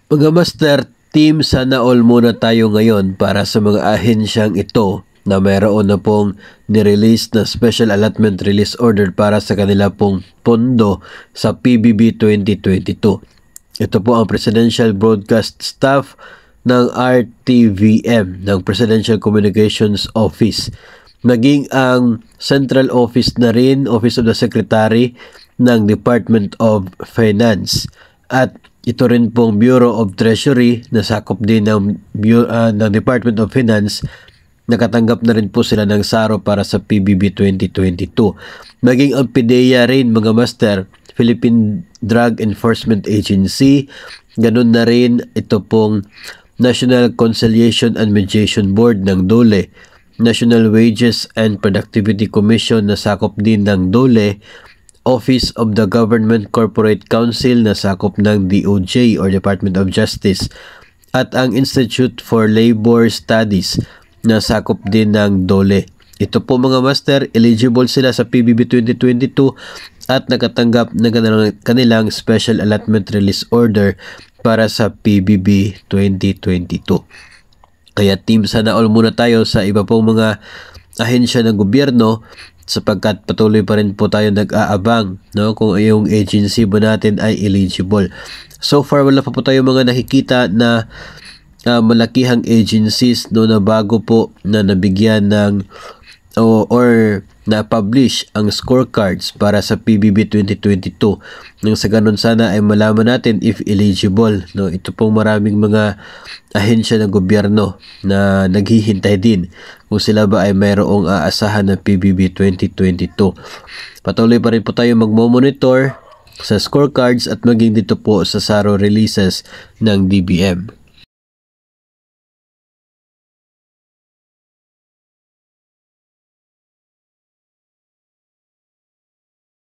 Mga master, team sana all muna tayo ngayon para sa mga ahensyang ito na mayroon na pong nirelease na Special Allotment Release Order para sa kanila pong pondo sa PBB 2022. Ito po ang Presidential Broadcast Staff ng RTVM, ng Presidential Communications Office. Naging ang Central Office na rin, Office of the Secretary ng Department of Finance. At ito rin pong Bureau of Treasury na sakop din ng Department of Finance. Nakatanggap na rin po sila ng SARO para sa PBB 2022. Maging ang PDEA rin, mga master, Philippine Drug Enforcement Agency. Ganun na rin ito pong National Conciliation and Mediation Board ng DOLE. National Wages and Productivity Commission na sakop din ng DOLE. Office of the Government Corporate Council na sakop ng DOJ or Department of Justice, at ang Institute for Labor Studies na sakop din ng DOLE. Ito po, mga master, eligible sila sa PBB 2022 at nakatanggap ng kanilang Special Allotment Release Order para sa PBB 2022. Kaya team, sana all muna tayo sa iba pong mga ahensya ng gobyerno, sapagkat patuloy pa rin po tayo nag-aabang, no, kung yung agency ba natin ay eligible. So far, wala pa po tayo mga nakikita na malakihang agencies, no, na bago po na nabigyan ng or na-publish ang scorecards para sa PBB 2022. Nang sa ganun, sana ay malaman natin if eligible, no. Ito pong maraming mga ahensya ng gobyerno na naghihintay din kung sila ba ay mayroong aasahan ng PBB 2022. Patuloy pa rin po tayo magmo-monitor sa scorecards at maging dito po sa SARO releases ng DBM.